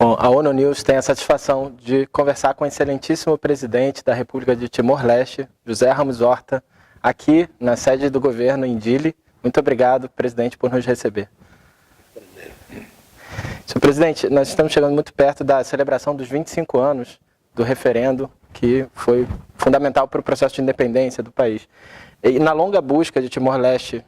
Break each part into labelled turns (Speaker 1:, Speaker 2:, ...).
Speaker 1: Bom, a ONU News tem a satisfação de conversar com o excelentíssimo presidente da República de Timor-Leste, José Ramos Horta, aqui na sede do governo em Dili. Muito obrigado, presidente, por nos receber. Senhor presidente, nós estamos chegando muito perto da celebração dos 25 anos do referendo, que foi fundamental para o processo de independência do país. E na longa busca de Timor-Leste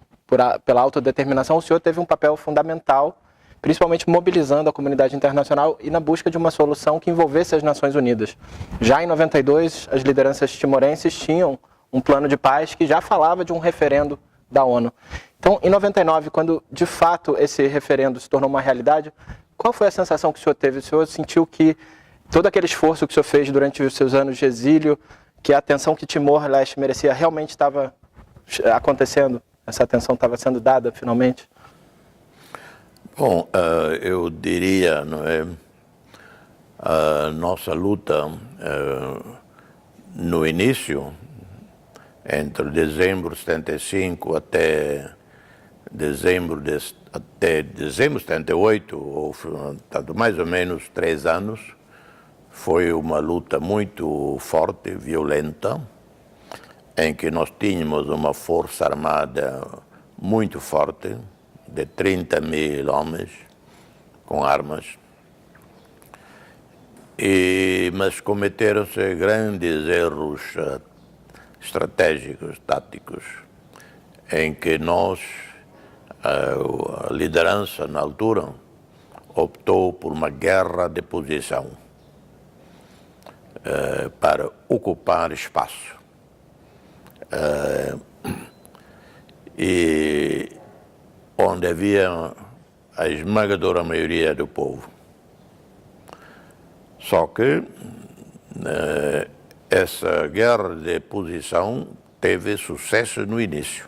Speaker 1: pela autodeterminação, o senhor teve um papel fundamental, principalmente mobilizando a comunidade internacional e na busca de uma solução que envolvesse as Nações Unidas. Já em 92, as lideranças timorenses tinham um plano de paz que já falava de um referendo da ONU. Então, em 99, quando de fato esse referendo se tornou uma realidade, qual foi a sensação que o senhor teve? O senhor sentiu que todo aquele esforço que o senhor fez durante os seus anos de exílio, que a atenção que Timor-Leste merecia realmente estava acontecendo? Essa atenção estava sendo dada, finalmente?
Speaker 2: Bom, eu diria, não é, a nossa luta no início, entre dezembro de 75 até dezembro de 78, ou mais ou menos 3 anos, foi uma luta muito forte, violenta, em que nós tínhamos uma força armada muito forte, de 30 mil homens com armas, mas cometeram-se grandes erros estratégicos, táticos, em que nós, a liderança na altura, optou por uma guerra de posição para ocupar espaço. E onde havia a esmagadora maioria do povo. Só que essa guerra de posição teve sucesso no início,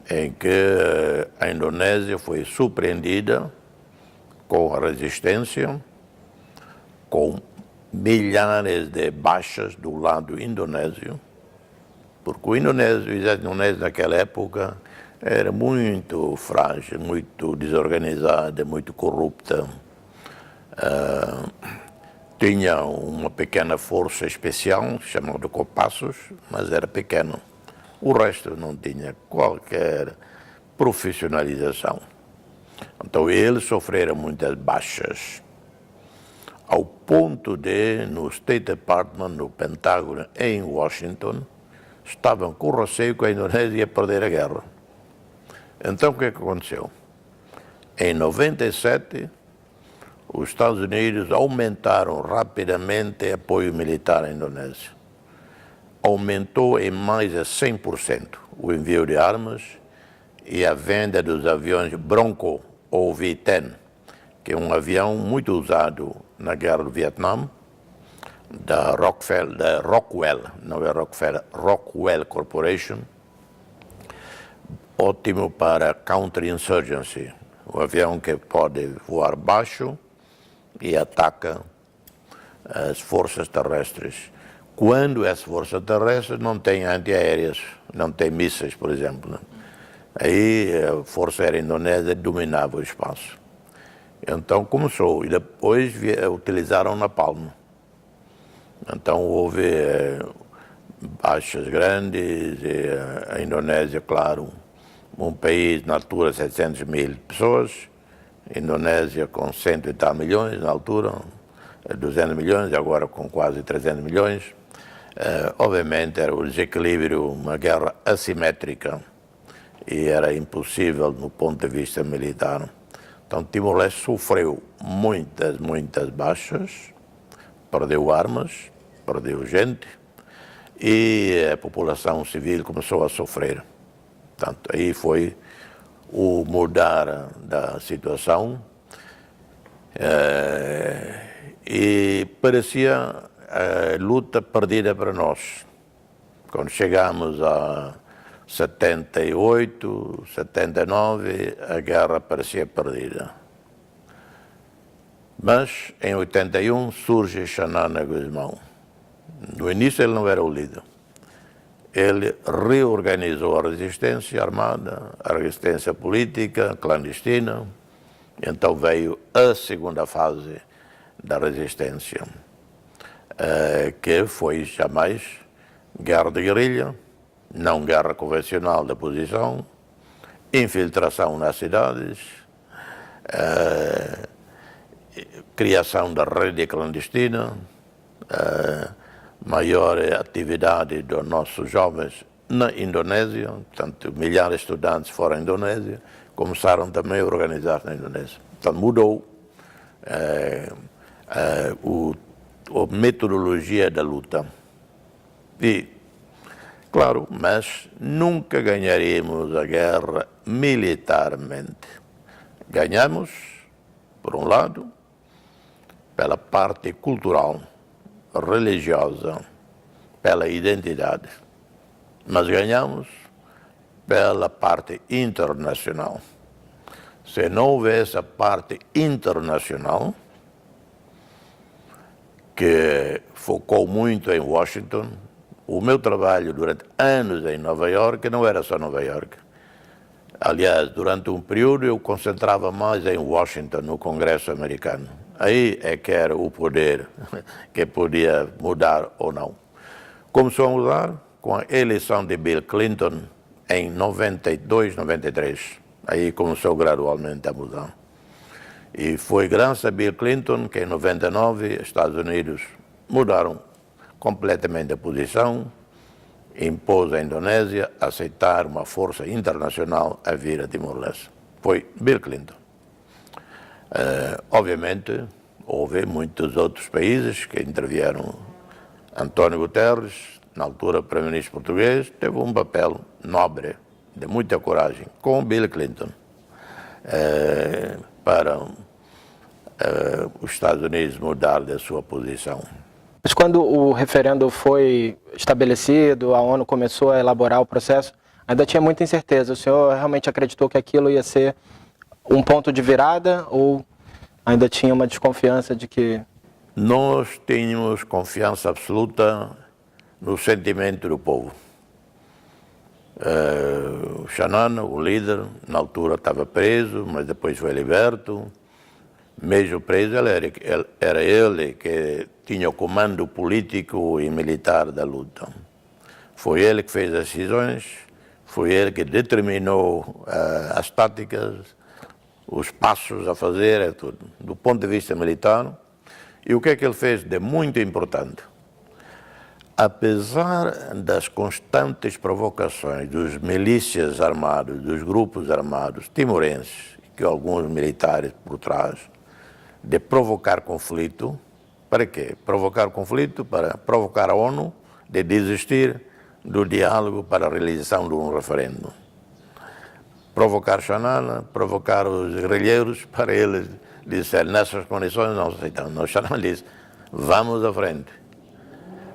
Speaker 2: em que a Indonésia foi surpreendida com a resistência, com milhares de baixas do lado indonésio, porque o exército indonésio naquela época era muito frágil, muito desorganizada, muito corrupta. Tinha uma pequena força especial, chamada Kopassus, mas era pequeno. O resto não tinha qualquer profissionalização. Então eles sofreram muitas baixas, ao ponto de, no State Department, no Pentágono, em Washington, estavam com receio que a Indonésia ia perder a guerra. Então, o que aconteceu? Em 97, os Estados Unidos aumentaram rapidamente o apoio militar à Indonésia. Aumentou em mais de 100% o envio de armas e a venda dos aviões Bronco, ou V-10, que é um avião muito usado na guerra do Vietnã, da Rockwell, não é Rockefeller, Rockwell Corporation, ótimo para counterinsurgency, o avião que pode voar baixo e ataca as forças terrestres. Quando as forças terrestres não têm antiaéreas, não têm mísseis, por exemplo, né? Aí a Força Aérea Indonésia dominava o espaço. Então começou, e depois utilizaram napalm. Então houve baixas grandes, e a Indonésia, claro, um país na altura de 700 mil pessoas, Indonésia com 100 e tal milhões na altura, 200 milhões, agora com quase 300 milhões. Obviamente era o desequilíbrio, uma guerra assimétrica, e era impossível no ponto de vista militar. Então Timor-Leste sofreu muitas baixas, perdeu armas, perdeu gente, e a população civil começou a sofrer. Portanto, aí foi o mudar da situação, e parecia a luta perdida para nós. Quando chegamos a 78, 79, a guerra parecia perdida. Mas, em 81, surge Xanana Guzmão. No início ele não era o líder. Ele reorganizou a resistência armada, a resistência política, clandestina. Então veio a segunda fase da resistência, que foi jamais guerra de guerrilha, não guerra convencional da posição, infiltração nas cidades, criação da rede clandestina, maior atividade dos nossos jovens na Indonésia, portanto, milhares de estudantes fora da Indonésia, começaram também a organizar na Indonésia. Então, mudou a metodologia da luta. E, claro, mas nunca ganharemos a guerra militarmente. Ganhamos, por um lado, pela parte cultural, religiosa, pela identidade, mas ganhamos pela parte internacional. Se não houvesse a parte internacional, que focou muito em Washington, o meu trabalho durante anos em Nova York não era só Nova York. Aliás, durante um período eu concentrava mais em Washington, no Congresso americano. Aí é que era o poder que podia mudar ou não. Começou a mudar com a eleição de Bill Clinton em 92, 93. Aí começou gradualmente a mudar. E foi graças a Bill Clinton que em 99 Estados Unidos mudaram completamente a posição, impôs à Indonésia aceitar uma força internacional a vir a Timor-Leste. Foi Bill Clinton. Obviamente, houve muitos outros países que intervieram. António Guterres, na altura primeiro-ministro português, teve um papel nobre, de muita coragem, com Bill Clinton, para os Estados Unidos mudar da sua posição.
Speaker 1: Mas quando o referendo foi estabelecido, a ONU começou a elaborar o processo, ainda tinha muita incerteza. O senhor realmente acreditou que aquilo ia ser um ponto de virada ou ainda tinha uma desconfiança de que...
Speaker 2: Nós tínhamos confiança absoluta no sentimento do povo. O Xanana, o líder, na altura estava preso, mas depois foi liberto. Mesmo preso, era ele que tinha o comando político e militar da luta. Foi ele que fez as decisões, foi ele que determinou as táticas, os passos a fazer, é tudo, do ponto de vista militar. E o que é que ele fez de muito importante? Apesar das constantes provocações dos milícias armados, dos grupos armados timorenses, que alguns militares por trás, de provocar conflito, para quê? Provocar conflito para provocar a ONU de desistir do diálogo para a realização de um referendo. Provocar Xanana, provocar os guerrilheiros para eles disserem, nessas condições não aceitamos. Não, Xanana disse, vamos à frente.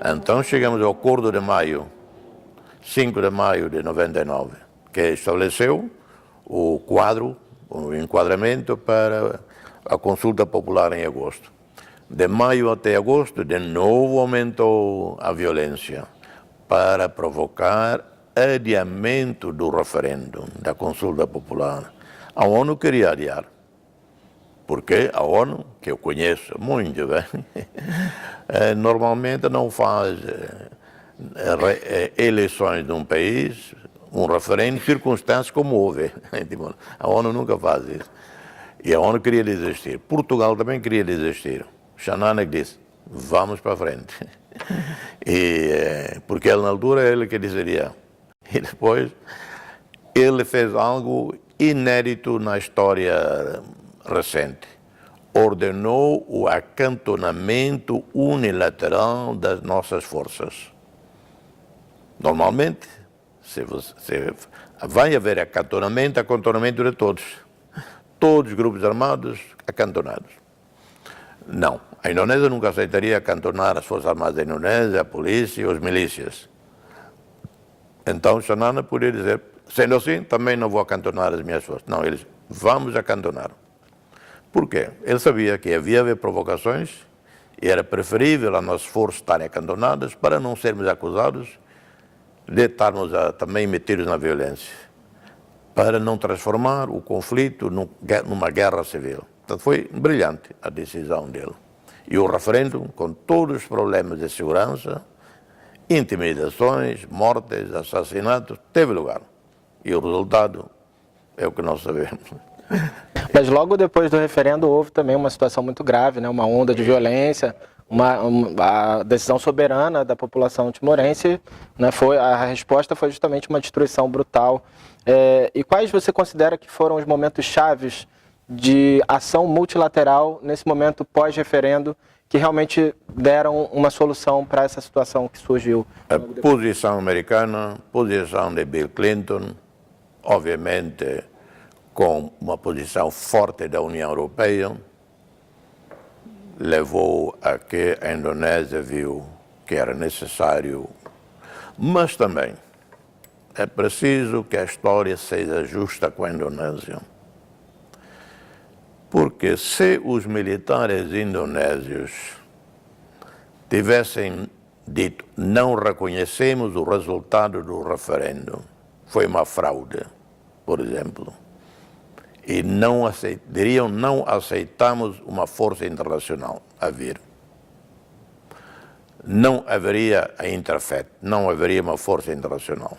Speaker 2: Então chegamos ao Acordo de Maio, 5 de maio de 99, que estabeleceu o quadro, o enquadramento para a consulta popular em agosto. De maio até agosto, de novo aumentou a violência para provocar adiamento do referendo, da consulta popular. A ONU queria adiar, porque a ONU, que eu conheço muito bem, normalmente não faz eleições de um país, um referendo, em circunstâncias como houve. A ONU nunca faz isso. E a ONU queria desistir. Portugal também queria desistir. Xanana disse, vamos para frente. Porque ele, na altura, ele que dizeria. E depois, ele fez algo inédito na história recente. Ordenou o acantonamento unilateral das nossas forças. Normalmente, se vai haver acantonamento de todos. Todos os grupos armados acantonados. Não, a Indonésia nunca aceitaria acantonar as Forças Armadas da Indonésia, a polícia e os milícias. Então Xanana podia dizer, sendo assim, também não vou acantonar as minhas forças. Não, eles, vamos acantonar. Por quê? Ele sabia que havia provocações e era preferível as nossas forças estarem acantonadas para não sermos acusados de estarmos também metidos na violência, para não transformar o conflito numa guerra civil. Portanto, foi brilhante a decisão dele. E o referendo, com todos os problemas de segurança, intimidações, mortes, assassinatos, teve lugar. E o resultado é o que nós sabemos.
Speaker 1: Mas logo depois do referendo houve também uma situação muito grave, né? Uma onda de violência, a decisão soberana da população timorense, né? A resposta foi justamente uma destruição brutal. E quais você considera que foram os momentos chaves de ação multilateral nesse momento pós-referendo que realmente deram uma solução para essa situação que surgiu?
Speaker 2: A posição americana, posição de Bill Clinton, obviamente com uma posição forte da União Europeia, levou a que a Indonésia viu que era necessário, mas também é preciso que a história seja justa com a Indonésia. Porque se os militares indonésios tivessem dito não reconhecemos o resultado do referendo, foi uma fraude, por exemplo, e diriam não aceitamos uma força internacional a vir. Não haveria a Interfet, não haveria uma força internacional.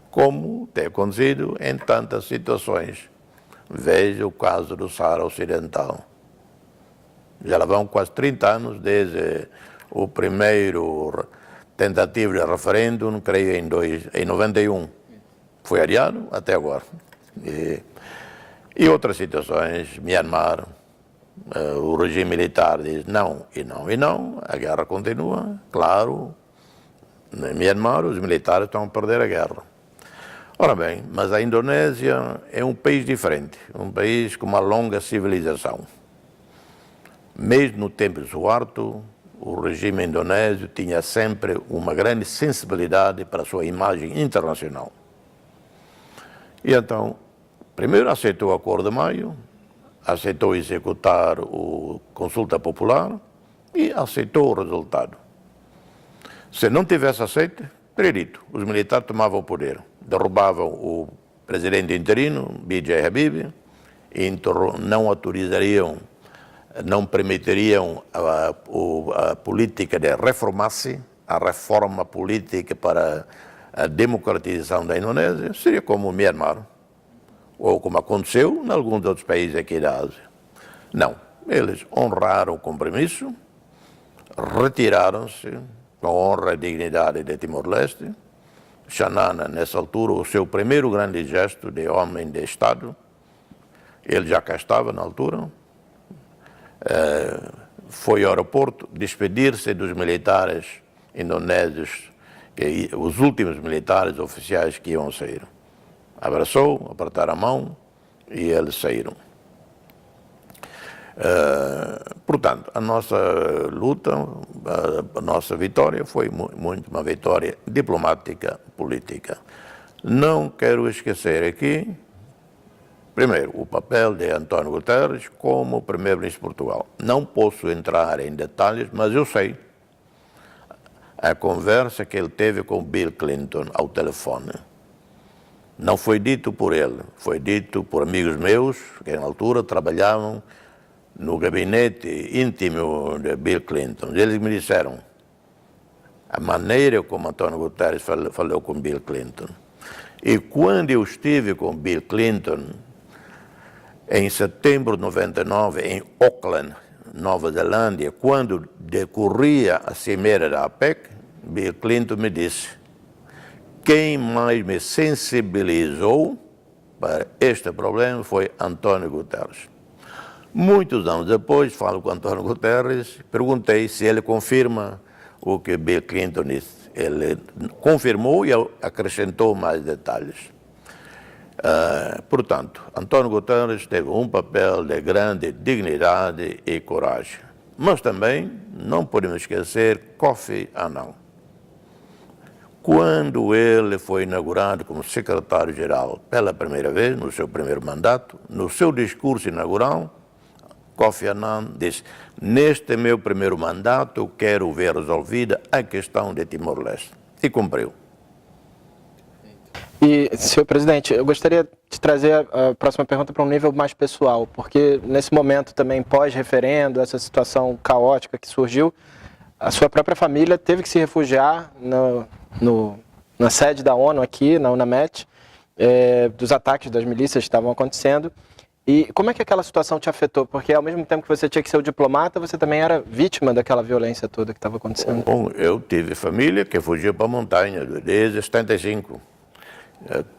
Speaker 2: Como tem acontecido em tantas situações. Veja o caso do Saara Ocidental. Já lá vão quase 30 anos desde o primeiro tentativa de referendo, creio em 91. Foi adiado até agora. E outras situações, Myanmar, o regime militar diz não, e não, e não, a guerra continua, claro, em Myanmar os militares estão a perder a guerra. Ora bem, mas a Indonésia é um país diferente, um país com uma longa civilização. Mesmo no tempo de Suharto, o regime indonésio tinha sempre uma grande sensibilidade para a sua imagem internacional. E então, primeiro aceitou o Acordo de Maio, aceitou executar a consulta popular e aceitou o resultado. Se não tivesse aceito, teria dito, os militares tomavam o poder, derrubavam o presidente interino, B.J. Habib, e não autorizariam, não permitiriam a política de reformar-se, a reforma política para a democratização da Indonésia, seria como o Myanmar, ou como aconteceu em alguns outros países aqui da Ásia. Não, eles honraram o compromisso, retiraram-se com honra e dignidade de Timor-Leste. Xanana, nessa altura, o seu primeiro grande gesto de homem de Estado, ele já cá estava na altura, foi ao aeroporto despedir-se dos militares indonésios, os últimos militares oficiais que iam sair. Abraçou, apertaram a mão e eles saíram. Portanto, a nossa luta, a nossa vitória foi muito uma vitória diplomática, política. Não quero esquecer aqui, primeiro, o papel de António Guterres como primeiro-ministro de Portugal. Não posso entrar em detalhes, mas eu sei a conversa que ele teve com Bill Clinton ao telefone. Não foi dito por ele, foi dito por amigos meus, que na altura trabalhavam no gabinete íntimo de Bill Clinton. Eles me disseram a maneira como António Guterres falou com Bill Clinton. E quando eu estive com Bill Clinton, em setembro de 99, em Auckland, Nova Zelândia, quando decorria a cimeira da APEC, Bill Clinton me disse: quem mais me sensibilizou para este problema foi António Guterres. Muitos anos depois, falo com António Guterres, perguntei se ele confirma o que Bill Clinton disse. Ele confirmou e acrescentou mais detalhes. Portanto, António Guterres teve um papel de grande dignidade e coragem. Mas também não podemos esquecer Kofi Annan. Quando ele foi inaugurado como secretário-geral pela primeira vez, no seu primeiro mandato, no seu discurso inaugural, Kofi Annan disse: neste meu primeiro mandato quero ver resolvida a questão de Timor-Leste. E cumpriu.
Speaker 1: E, senhor presidente, eu gostaria te trazer a próxima pergunta para um nível mais pessoal, porque nesse momento também pós-referendo, essa situação caótica que surgiu, a sua própria família teve que se refugiar na sede da ONU aqui, na UNAMED, dos ataques das milícias que estavam acontecendo. E como é que aquela situação te afetou? Porque ao mesmo tempo que você tinha que ser o diplomata, você também era vítima daquela violência toda que estava acontecendo.
Speaker 2: Bom, eu tive família que fugiu para a montanha desde 75.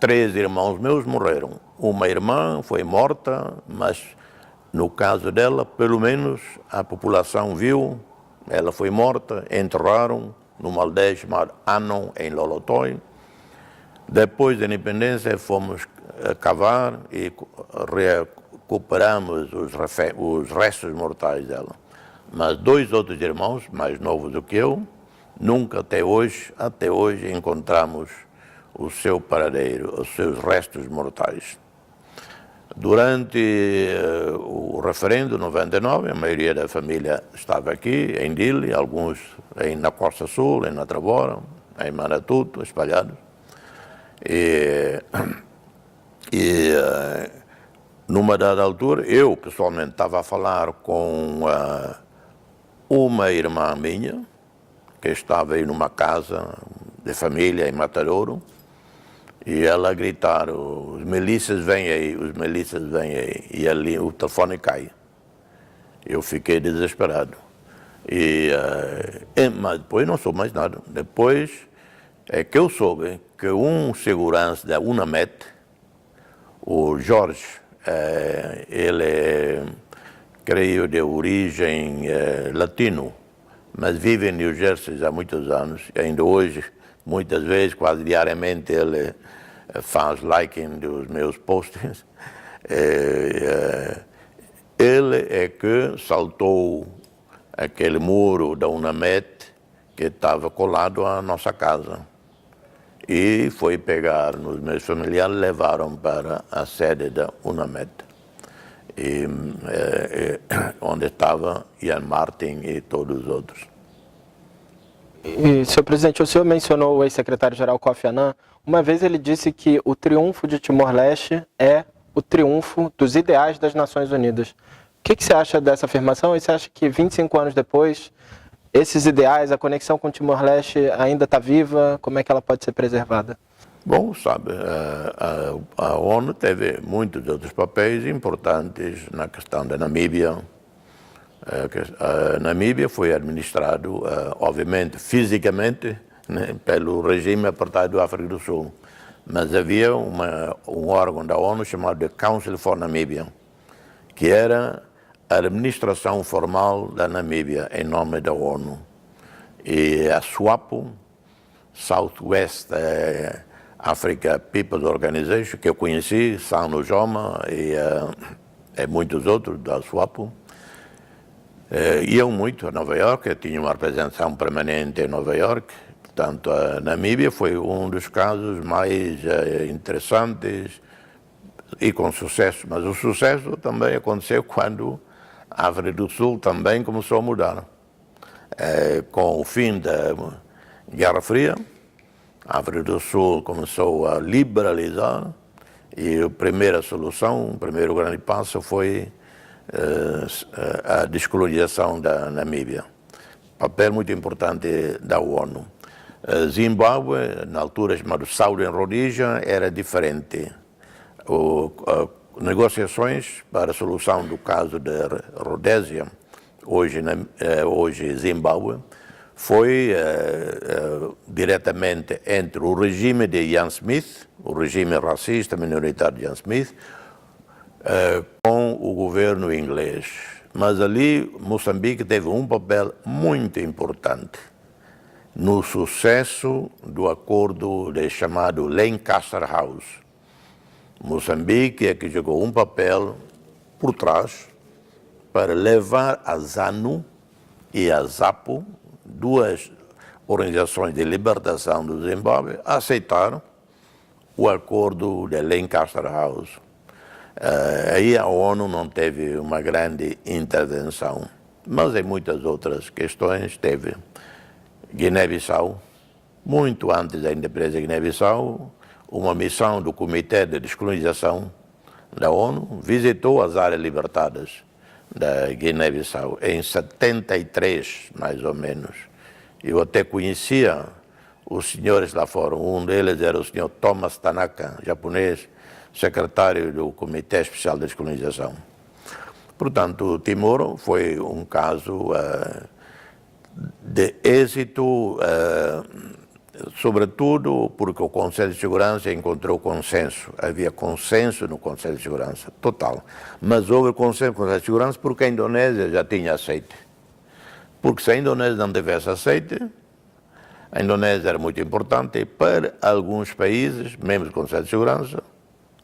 Speaker 2: 3 irmãos meus morreram. Uma irmã foi morta, mas no caso dela, pelo menos a população viu, ela foi morta, enterraram numa aldeia chamada Anon, em Lolotoi. Depois da independência, fomos cavar e recuperamos os restos mortais dela. Mas 2 outros irmãos, mais novos do que eu, nunca até hoje encontramos o seu paradeiro, os seus restos mortais. Durante o referendo 99, a maioria da família estava aqui, em Dili, alguns na Costa Sul, em Natravora, em Manatuto, espalhados. E numa dada altura, eu pessoalmente estava a falar com uma irmã minha, que estava aí numa casa de família em Matadouro, e ela a gritar, os milícias vêm aí, os milícias vêm aí, e ali o telefone cai. Eu fiquei desesperado. Mas depois não soube mais nada. Depois é que eu soube que um segurança da UNAMED, o Jorge, ele é, creio, de origem latino, mas vive em New Jersey há muitos anos, e ainda hoje, muitas vezes, quase diariamente, ele faz liking dos meus posts. Ele é que saltou aquele muro da UNAMED que estava colado à nossa casa. E foi pegar nos meus familiares, levaram para a sede da UNAMED, onde estava Ian Martin e todos os outros.
Speaker 1: E, senhor presidente, o senhor mencionou o ex-secretário-geral Kofi Annan. Uma vez ele disse que o triunfo de Timor-Leste é o triunfo dos ideais das Nações Unidas. O que você acha dessa afirmação? E você acha que 25 anos depois, esses ideais, a conexão com Timor-Leste ainda está viva? Como é que ela pode ser preservada?
Speaker 2: Bom, sabe, a ONU teve muitos outros papéis importantes na questão da Namíbia. A Namíbia foi administrado, obviamente, fisicamente, né, pelo regime apartheid da África do Sul. Mas havia um órgão da ONU chamado The Council for Namibia, que era a administração formal da Namíbia em nome da ONU. E a SWAPO, Southwest Africa People's Organization, que eu conheci, Sanu Joma e muitos outros da SWAPO, iam muito a Nova York, tinham uma representação permanente em Nova York. Portanto, a Namíbia foi um dos casos mais interessantes e com sucesso. Mas o sucesso também aconteceu quando a África do Sul também começou a mudar. Com o fim da Guerra Fria, a África do Sul começou a liberalizar e a primeira solução, o primeiro grande passo foi a descolonização da Namíbia. Papel muito importante da ONU. Zimbábue, na altura chamado Southern Rhodesia, era diferente. Negociações para a solução do caso da Rodésia, hoje Zimbábue, foi diretamente entre o regime de Ian Smith, o regime racista minoritário de Ian Smith, com o governo inglês. Mas ali Moçambique teve um papel muito importante no sucesso do acordo chamado Lancaster House. Moçambique é que jogou um papel por trás para levar a ZANU e a ZAPO, 2 organizações de libertação do Zimbábue, a aceitar o acordo de Lancaster House. Aí a ONU não teve uma grande intervenção, mas em muitas outras questões teve. Guiné-Bissau, muito antes da independência de Guiné-Bissau, uma missão do Comitê de Descolonização da ONU, visitou as áreas libertadas da Guiné-Bissau em 73, mais ou menos. Eu até conhecia os senhores lá fora. Um deles era o senhor Thomas Tanaka, japonês, secretário do Comitê Especial de Descolonização. Portanto, Timor foi um caso de êxito, sobretudo porque o Conselho de Segurança encontrou consenso. Havia consenso no Conselho de Segurança, total. Mas houve consenso no Conselho de Segurança porque a Indonésia já tinha aceite. Porque se a Indonésia não tivesse aceite, a Indonésia era muito importante para alguns países, membros do Conselho de Segurança,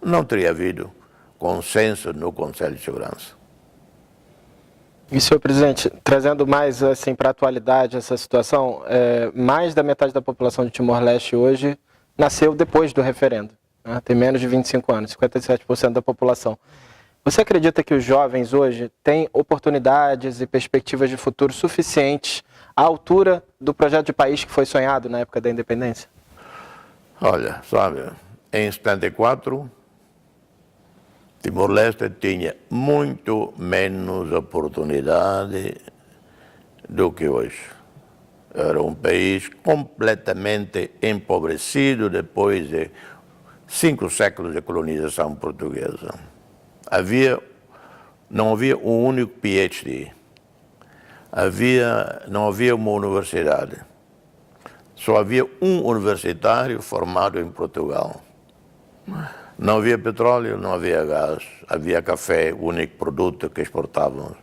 Speaker 2: não teria havido consenso no Conselho de Segurança.
Speaker 1: E, senhor presidente, trazendo mais assim, para a atualidade essa situação, mais da metade da população de Timor-Leste hoje nasceu depois do referendo, né? Tem menos de 25 anos, 57% da população. Você acredita que os jovens hoje têm oportunidades e perspectivas de futuro suficientes à altura do projeto de país que foi sonhado na época da independência?
Speaker 2: Olha, sabe, em 74, Timor-Leste tinha muito menos oportunidade do que hoje. Era um país completamente empobrecido depois de 5 séculos de colonização portuguesa. Não havia um único PhD. Não havia uma universidade. Só havia um universitário formado em Portugal. Não havia petróleo, não havia gás, havia café, o único produto que exportávamos.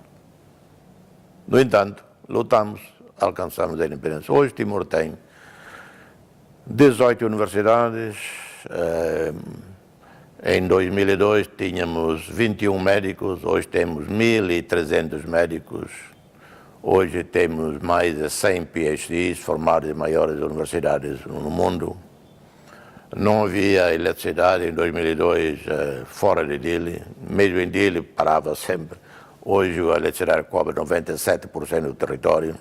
Speaker 2: No entanto, lutamos, alcançamos a independência. Hoje Timor tem 18 universidades. Em 2002 tínhamos 21 médicos, hoje temos 1.300 médicos. Hoje temos mais de 100 PhDs formados em maiores universidades no mundo. Não havia eletricidade em 2002 fora de Dili, mesmo em Dili parava sempre. Hoje a eletricidade cobre 97% do território.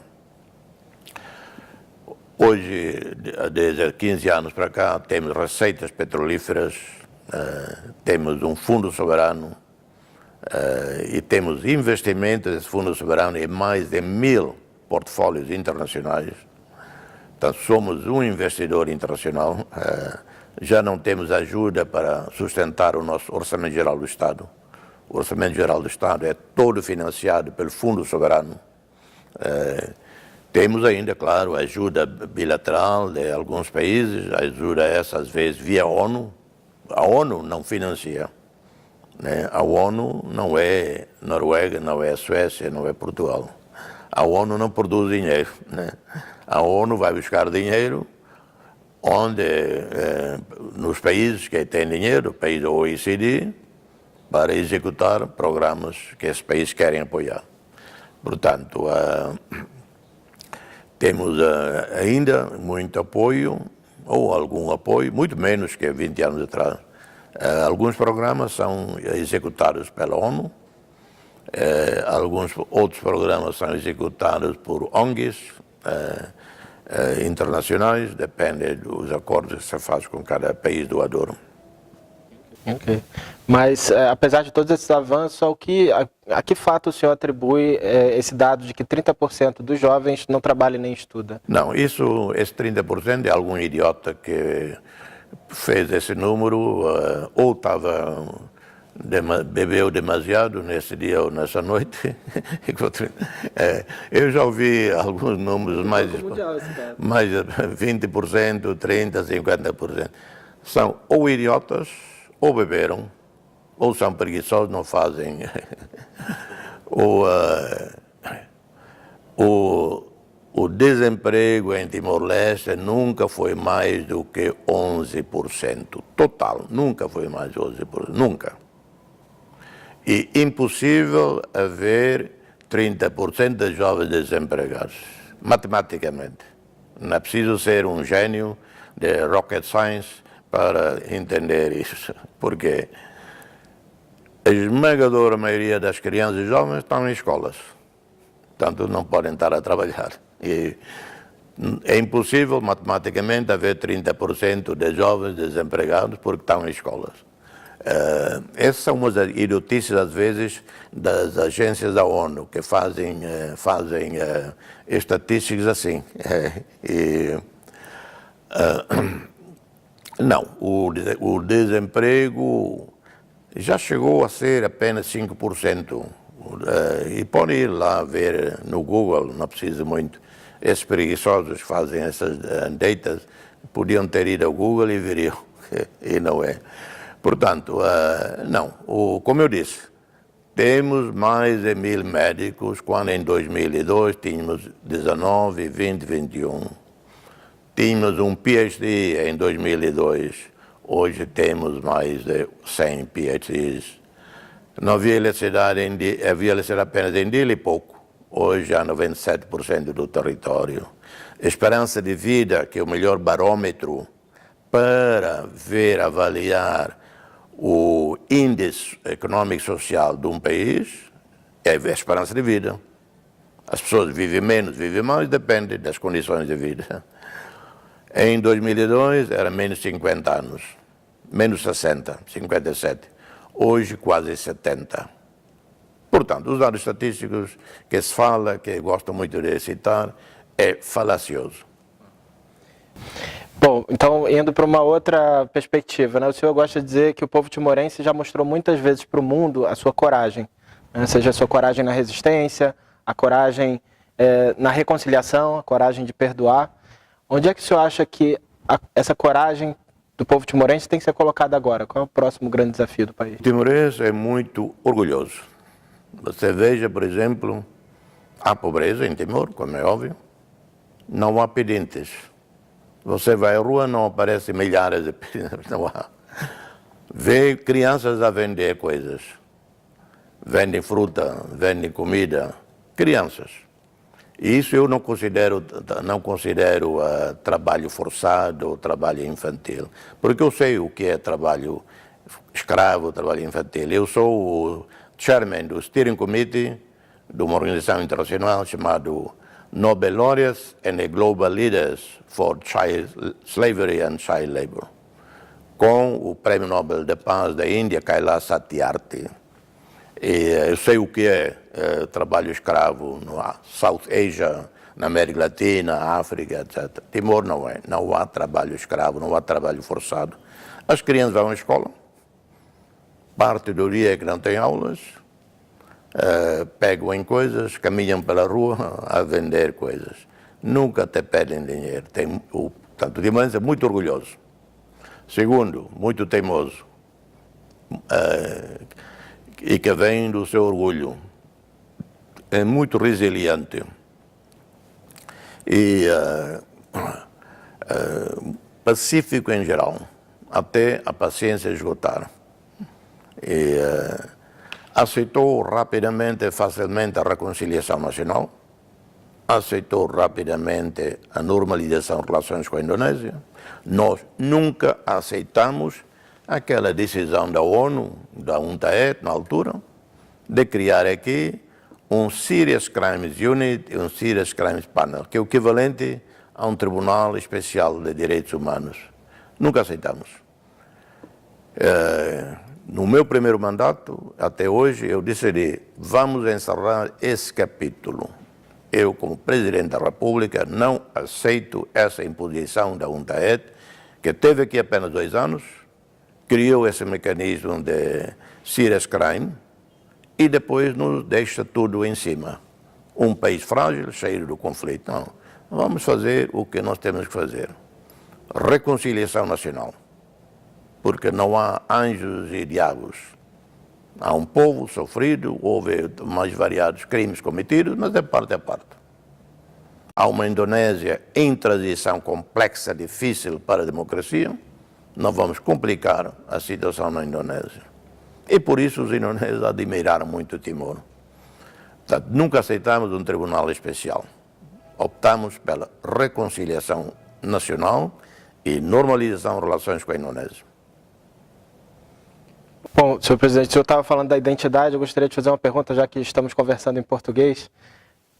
Speaker 2: Hoje, desde 15 anos para cá, temos receitas petrolíferas, temos um fundo soberano e temos investimentos desse fundo soberano em mais de 1.000 portfólios internacionais. Então, somos um investidor internacional. Já não temos ajuda para sustentar o nosso Orçamento Geral do Estado. O Orçamento Geral do Estado é todo financiado pelo Fundo Soberano. Temos ainda, claro, ajuda bilateral de alguns países, ajuda essa às vezes via ONU. A ONU não financia, né? A ONU não é Noruega, não é Suécia, não é Portugal. A ONU não produz dinheiro, né? A ONU vai buscar dinheiro onde, nos países que têm dinheiro, país do OECD, para executar programas que esses países querem apoiar. Portanto, temos ainda muito apoio, ou algum apoio, muito menos que 20 anos atrás. Alguns programas são executados pela ONU, alguns outros programas são executados por ONGs internacionais, depende dos acordos que se faz com cada país doador.
Speaker 1: Ok. Mas, apesar de todos esses avanços, a que fato o senhor atribui esse dado de que 30% dos jovens não trabalham nem estudam?
Speaker 2: Não, esse 30% é algum idiota que fez esse número, ou bebeu demasiado nesse dia ou nessa noite. Eu já ouvi alguns números mais de 20%, 30%, 50%. São ou idiotas, ou beberam, ou são preguiçosos, não fazem. O desemprego em Timor-Leste nunca foi mais do que 11%. Total, nunca foi mais de 11%, nunca. E impossível haver 30% de jovens desempregados, matematicamente. Não é preciso ser um gênio de rocket science para entender isso, porque a esmagadora maioria das crianças e jovens estão em escolas, portanto não podem estar a trabalhar. E É impossível matematicamente haver 30% de jovens desempregados porque estão em escolas. Essas são umas idiotices, às vezes, das agências da ONU, que fazem estatísticas assim. Não, o desemprego já chegou a ser apenas 5%. E pode ir lá ver no Google, não precisa muito. Esses preguiçosos que fazem essas datas podiam ter ido ao Google e veriam, e não é. Portanto, não, como eu disse, temos mais de 1000 médicos, quando em 2002 tínhamos 19, 20, 21. Tínhamos um PhD em 2002, hoje temos mais de 100 PhDs. Não havia eletricidade, havia eletricidade apenas em Dili e pouco. Hoje há 97% do território. Esperança de vida, que é o melhor barômetro para avaliar o índice econômico e social de um país, é a esperança de vida. As pessoas vivem menos, vivem mais, depende das condições de vida. Em 2002 era menos 50 anos, menos 60, 57. Hoje quase 70. Portanto, os dados estatísticos que se fala, que gosto muito de citar, é falacioso.
Speaker 1: Bom, então, indo para uma outra perspectiva, né? O senhor gosta de dizer que o povo timorense já mostrou muitas vezes para o mundo a sua coragem, né? Seja a sua coragem na resistência, a coragem na reconciliação, a coragem de perdoar. Onde é que o senhor acha que essa coragem do povo timorense tem que ser colocada agora? Qual é o próximo grande desafio do país?
Speaker 2: O timorense é muito orgulhoso. Você veja, por exemplo, há pobreza em Timor, como é óbvio, não há pedintes. Você vai à rua, não aparecem milhares de pedintes, não há. Vê crianças a vender coisas. Vendem fruta, vendem comida. Crianças. E isso eu não considero trabalho forçado ou trabalho infantil. Porque eu sei o que é trabalho escravo, trabalho infantil. Eu sou o chairman do Steering Committee de uma organização internacional chamada Nobel Laureates and the Global Leaders for Child Slavery and Child Labor, com o Prêmio Nobel de Paz da Índia, Kailash Satyarthi. E eu sei o que é trabalho escravo no South Asia, na América Latina, África, etc. Timor não é. Não há trabalho escravo, não há trabalho forçado. As crianças vão à escola, parte do dia que não tem aulas, pegam em coisas, caminham pela rua a vender coisas. Nunca te pedem dinheiro. Portanto, o timorense é muito orgulhoso. Segundo, muito teimoso. E que vem do seu orgulho. É muito resiliente. E pacífico em geral, até a paciência esgotar. E aceitou rapidamente e facilmente a reconciliação nacional, aceitou rapidamente a normalização de relações com a Indonésia. Nós nunca aceitamos aquela decisão da ONU, da UNTAED, na altura, de criar aqui um Serious Crimes Unit e um Serious Crimes Panel, que é o equivalente a um Tribunal Especial de Direitos Humanos. Nunca aceitamos. No meu primeiro mandato, até hoje, eu decidi, vamos encerrar esse capítulo. Eu, como Presidente da República, não aceito essa imposição da UNTAED, que teve aqui apenas 2 anos, criou esse mecanismo de serious crime e depois nos deixa tudo em cima. Um país frágil, cheio do conflito. Não, vamos fazer o que nós temos que fazer. Reconciliação nacional. Porque não há anjos e diabos. Há um povo sofrido, houve mais variados crimes cometidos, mas é parte a parte. Há uma Indonésia em transição complexa, difícil para a democracia. Não vamos complicar a situação na Indonésia. E por isso os indonésios admiraram muito o Timor. Portanto, nunca aceitamos um tribunal especial. Optamos pela reconciliação nacional e normalização de relações com a Indonésia.
Speaker 1: Bom, senhor presidente, o senhor estava falando da identidade, eu gostaria de fazer uma pergunta, já que estamos conversando em português.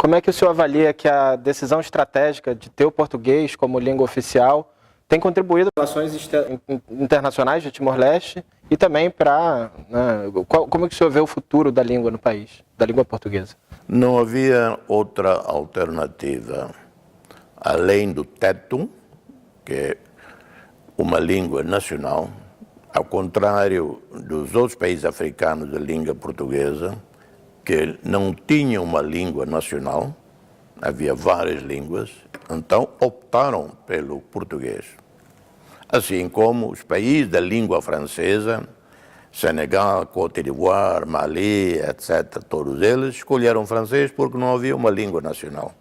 Speaker 1: Como é que o senhor avalia que a decisão estratégica de ter o português como língua oficial tem contribuído para as relações internacionais de Timor-Leste e também para... como é que o senhor vê o futuro da língua no país, da língua portuguesa?
Speaker 2: Não havia outra alternativa, além do teto, que é uma língua nacional, ao contrário dos outros países africanos de língua portuguesa, que não tinham uma língua nacional, havia várias línguas, então optaram pelo português. Assim como os países da língua francesa, Senegal, Côte d'Ivoire, Mali, etc., todos eles escolheram francês porque não havia uma língua nacional.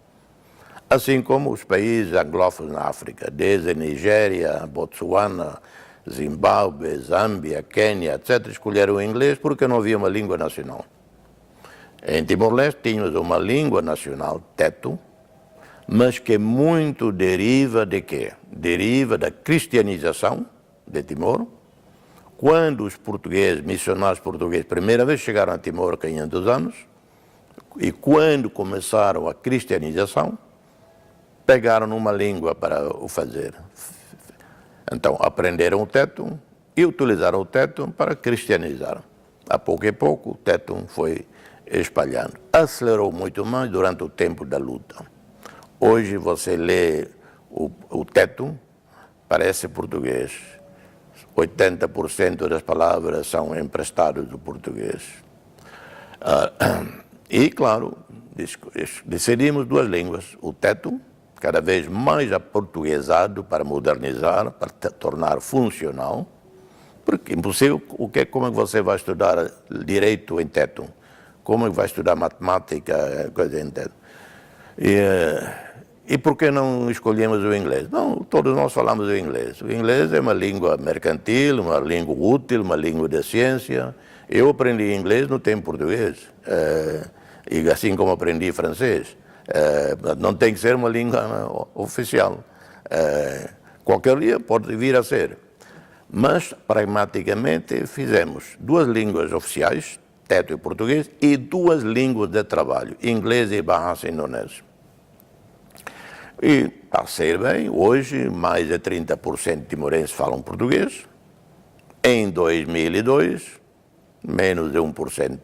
Speaker 2: Assim como os países anglófonos na África, desde Nigéria, Botsuana, Zimbábue, Zâmbia, Quênia, etc., escolheram o inglês porque não havia uma língua nacional. Em Timor-Leste tínhamos uma língua nacional, teto, mas que muito deriva de quê? Deriva da cristianização de Timor. Quando os portugueses, missionários portugueses, primeira vez chegaram a Timor há 500 anos, e quando começaram a cristianização, pegaram uma língua para o fazer. Então, aprenderam o teto e utilizaram o teto para cristianizar. A pouco e pouco, o teto foi espalhando. Acelerou muito mais durante o tempo da luta. Hoje, você lê o teto, parece português. 80% das palavras são emprestadas do português. E, claro, decidimos duas línguas. O teto, cada vez mais aportuguesado para modernizar, para tornar funcional. Porque é impossível, como é que você vai estudar direito em teto? Como é que vai estudar matemática, coisa em teto? E por que não escolhemos o inglês? Não, todos nós falamos o inglês. O inglês é uma língua mercantil, uma língua útil, uma língua de ciência. Eu aprendi inglês no tempo português, e assim como aprendi francês. Não tem que ser uma língua oficial. Qualquer dia pode vir a ser. Mas, pragmaticamente, fizemos duas línguas oficiais, teto e português, e duas línguas de trabalho, inglês e bahasa indonésio. E está a ser bem, hoje mais de 30% de timorenses falam português. Em 2002, menos de 1%.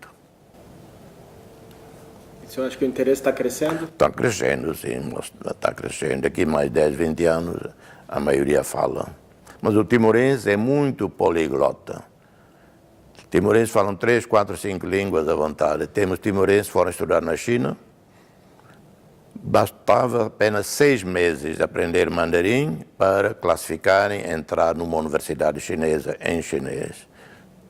Speaker 1: O senhor acha que o interesse está crescendo?
Speaker 2: Está crescendo, sim, está crescendo. Daqui mais 10, 20 anos, a maioria fala. Mas o timorense é muito poliglota. Timorenses falam 3, 4, 5 línguas à vontade. Temos timorenses que foram estudar na China. Bastava apenas 6 meses aprender mandarim para classificarem, entrar numa universidade chinesa em chinês.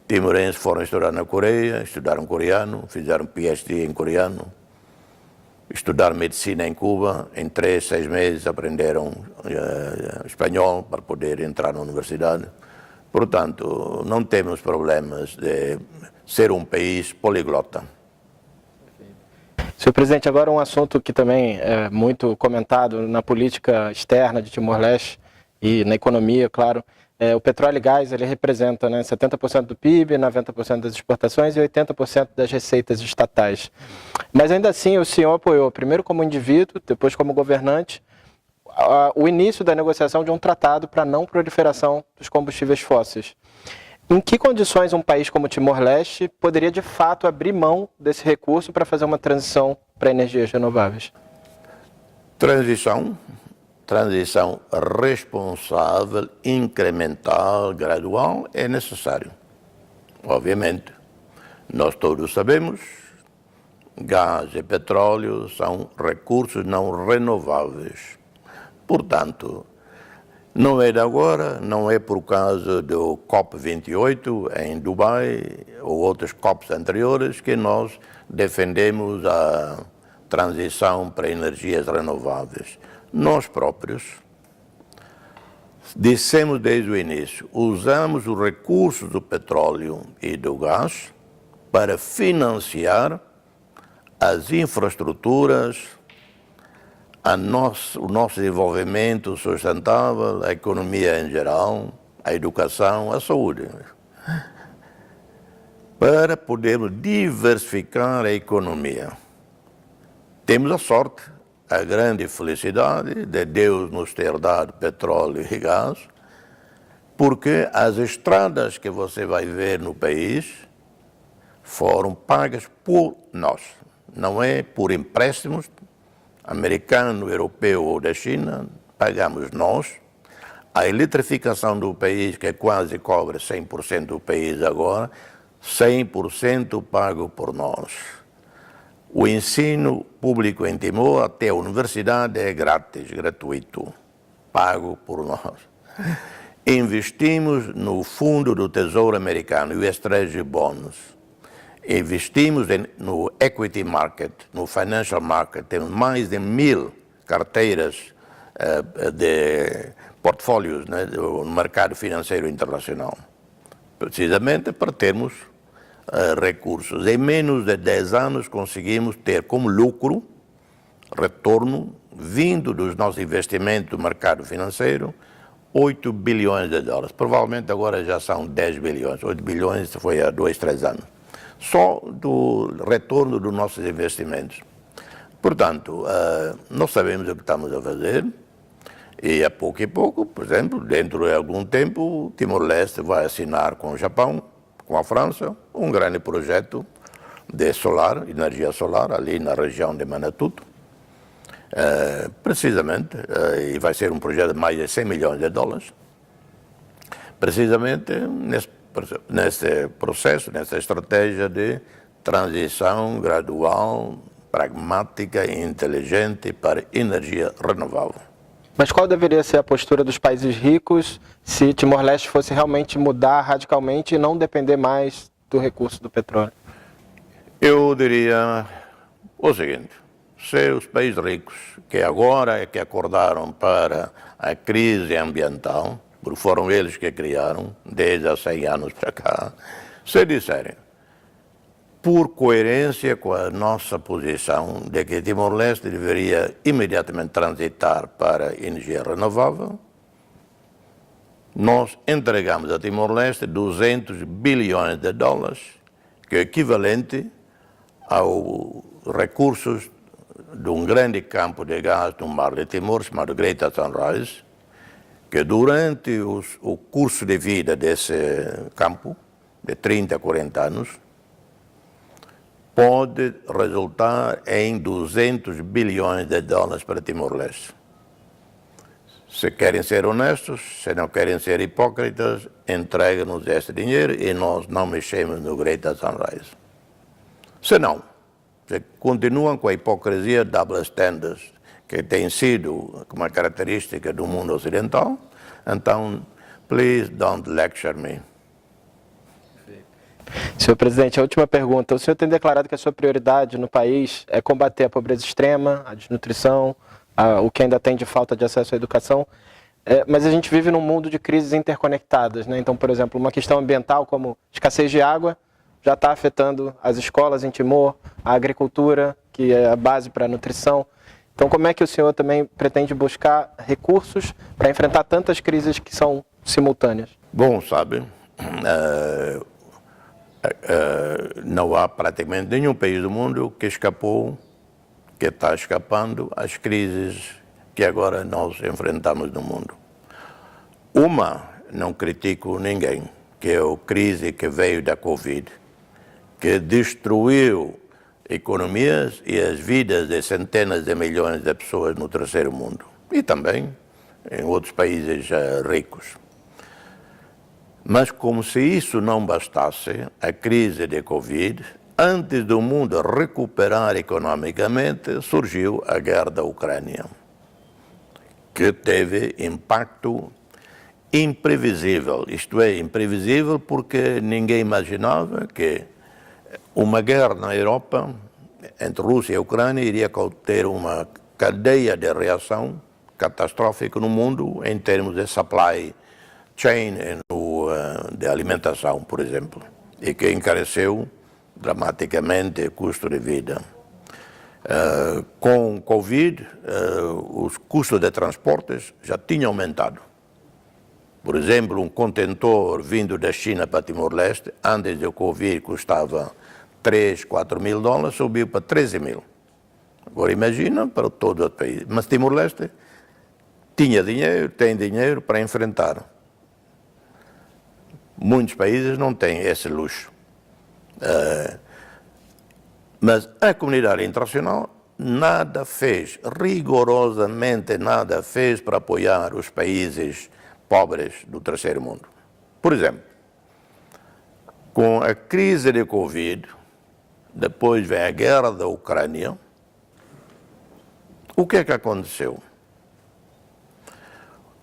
Speaker 2: Timorenses foram estudar na Coreia, estudaram coreano, fizeram PhD em coreano. Estudaram medicina em Cuba, em 3, 6 meses aprenderam espanhol para poder entrar na universidade. Portanto, não temos problemas de ser um país poliglota.
Speaker 1: Senhor presidente, agora um assunto que também é muito comentado na política externa de Timor-Leste e na economia, claro. O petróleo e gás, ele representa 70% do PIB, 90% das exportações e 80% das receitas estatais. Mas ainda assim, o senhor apoiou, primeiro como indivíduo, depois como governante, o início da negociação de um tratado para não proliferação dos combustíveis fósseis. Em que condições um país como Timor-Leste poderia, de fato, abrir mão desse recurso para fazer uma transição para energias renováveis?
Speaker 2: Transição responsável, incremental, gradual, é necessário. Obviamente, nós todos sabemos, gás e petróleo são recursos não renováveis. Portanto, não é de agora, não é por causa do COP28 em Dubai ou outros COPs anteriores que nós defendemos a transição para energias renováveis. Nós próprios dissemos desde o início, usamos os recursos do petróleo e do gás para financiar as infraestruturas, o nosso desenvolvimento sustentável, a economia em geral, a educação, a saúde, para podermos diversificar a economia. Temos a sorte, a grande felicidade de Deus nos ter dado petróleo e gás, porque as estradas que você vai ver no país foram pagas por nós. Não é por empréstimos americano, europeu ou da China, pagamos nós. A eletrificação do país, que quase cobre 100% do país agora, 100% pago por nós. O ensino público em Timor, até a universidade, é grátis, gratuito, pago por nós. Investimos no fundo do Tesouro Americano, US Treasury Bonds. Investimos no equity market, no financial market. Temos mais de 1000 carteiras de portfólios, né, no mercado financeiro internacional. Precisamente para termos recursos. Em menos de 10 anos conseguimos ter como lucro, retorno, vindo dos nossos investimentos do mercado financeiro, 8 bilhões de dólares. Provavelmente agora já são 10 bilhões. 8 bilhões foi há 2, 3 anos. Só do retorno dos nossos investimentos. Portanto, nós sabemos o que estamos a fazer e a pouco, por exemplo, dentro de algum tempo, Timor-Leste vai assinar com o Japão, com a França, um grande projeto de solar, energia solar, ali na região de Manatuto. Precisamente, e vai ser um projeto de mais de 100 milhões de dólares, precisamente nesse processo, nessa estratégia de transição gradual, pragmática e inteligente para energia renovável.
Speaker 1: Mas qual deveria ser a postura dos países ricos se Timor-Leste fosse realmente mudar radicalmente e não depender mais do recurso do petróleo?
Speaker 2: Eu diria o seguinte: se os países ricos, que agora é que acordaram para a crise ambiental, porque foram eles que criaram, desde há 100 anos para cá, se disserem, por coerência com a nossa posição de que Timor-Leste deveria imediatamente transitar para energia renovável, nós entregamos a Timor-Leste 200 bilhões de dólares, que é equivalente aos recursos de um grande campo de gás no Mar de Timor, chamado Greater Sunrise, que durante o curso de vida desse campo, de 30 a 40 anos, pode resultar em 200 bilhões de dólares para Timor-Leste. Se querem ser honestos, se não querem ser hipócritas, entreguem-nos esse dinheiro e nós não mexemos no Greater Sunrise. Se não, se continuam com a hipocrisia double standards, que tem sido uma característica do mundo ocidental, então, please don't lecture me.
Speaker 1: Senhor presidente, a última pergunta. O senhor tem declarado que a sua prioridade no país é combater a pobreza extrema, a desnutrição, o que ainda tem de falta de acesso à educação, mas a gente vive num mundo de crises interconectadas, né? Então, por exemplo, uma questão ambiental como escassez de água já está afetando as escolas em Timor, a agricultura, que é a base para a nutrição. Então, como é que o senhor também pretende buscar recursos para enfrentar tantas crises que são simultâneas?
Speaker 2: Bom, sabe, não há praticamente nenhum país do mundo que escapou, que está escapando às crises que agora nós enfrentamos no mundo. Uma, não critico ninguém, que é a crise que veio da Covid, que destruiu economias e as vidas de centenas de milhões de pessoas no terceiro mundo e também em outros países ricos. Mas como se isso não bastasse, a crise de Covid, antes do mundo recuperar economicamente, surgiu a guerra da Ucrânia, que teve impacto imprevisível. Isto é, imprevisível porque ninguém imaginava que uma guerra na Europa, entre Rússia e Ucrânia, iria ter uma cadeia de reação catastrófica no mundo em termos de supply chain de alimentação, por exemplo, e que encareceu dramaticamente o custo de vida. Com Covid, os custos de transportes já tinham aumentado. Por exemplo, um contentor vindo da China para Timor-Leste, antes do Covid custava 3, 4 mil dólares, subiu para 13 mil. Agora imagina para todo o país. Mas Timor-Leste tinha dinheiro, tem dinheiro para enfrentar. Muitos países não têm esse luxo. Mas a comunidade internacional nada fez, rigorosamente nada fez para apoiar os países pobres do terceiro mundo. Por exemplo, com a crise de Covid, depois vem a guerra da Ucrânia, o que é que aconteceu?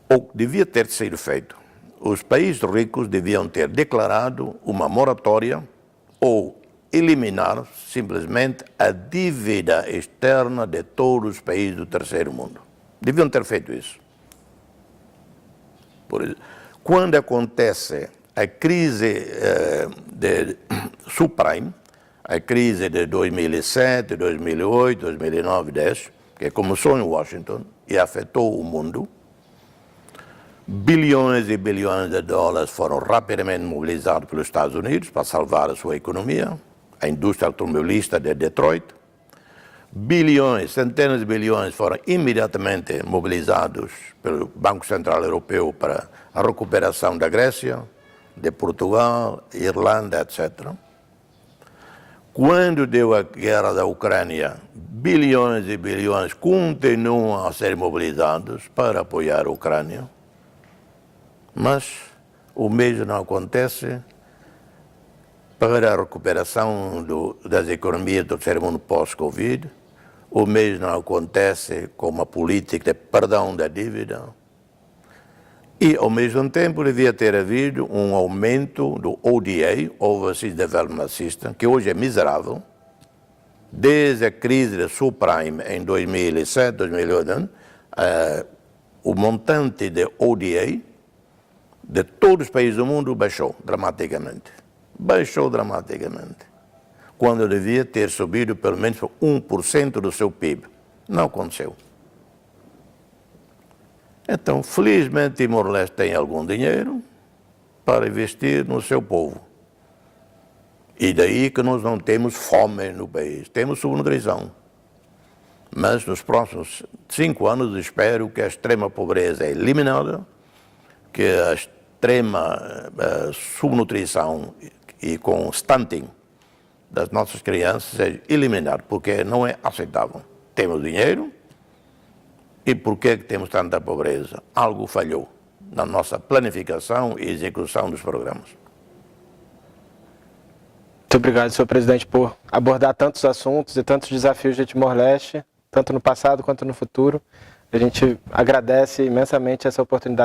Speaker 2: O que devia ter sido feito? Os países ricos deviam ter declarado uma moratória ou eliminar simplesmente a dívida externa de todos os países do terceiro mundo. Deviam ter feito isso. Quando acontece a crise de subprime, a crise de 2007, 2008, 2009, 2010, que começou em Washington e afetou o mundo, bilhões e bilhões de dólares foram rapidamente mobilizados pelos Estados Unidos para salvar a sua economia, a indústria automobilista de Detroit. Bilhões, centenas de bilhões foram imediatamente mobilizados pelo Banco Central Europeu para a recuperação da Grécia, de Portugal, Irlanda, etc. Quando deu a guerra da Ucrânia, bilhões e bilhões continuam a ser mobilizados para apoiar a Ucrânia. Mas o mesmo não acontece para a recuperação das economias do terceiro mundo pós-Covid. O mesmo não acontece com uma política de perdão da dívida. E, ao mesmo tempo, devia ter havido um aumento do ODA, Overseas Development Assistance, que hoje é miserável. Desde a crise de subprime em 2007, 2008, o montante de ODA de todos os países do mundo baixou dramaticamente. Baixou dramaticamente. Quando devia ter subido pelo menos por 1% do seu PIB. Não aconteceu. Então, felizmente, Timor-Leste tem algum dinheiro para investir no seu povo. E daí que nós não temos fome no país, temos subnutrição. Mas nos próximos 5 anos espero que a extrema pobreza é eliminada, que a extrema subnutrição e com stunting das nossas crianças seja eliminada, porque não é aceitável. Temos dinheiro, e por que temos tanta pobreza? Algo falhou na nossa planificação e execução dos programas.
Speaker 1: Muito obrigado, senhor presidente, por abordar tantos assuntos e tantos desafios de Timor-Leste, tanto no passado quanto no futuro. A gente agradece imensamente essa oportunidade.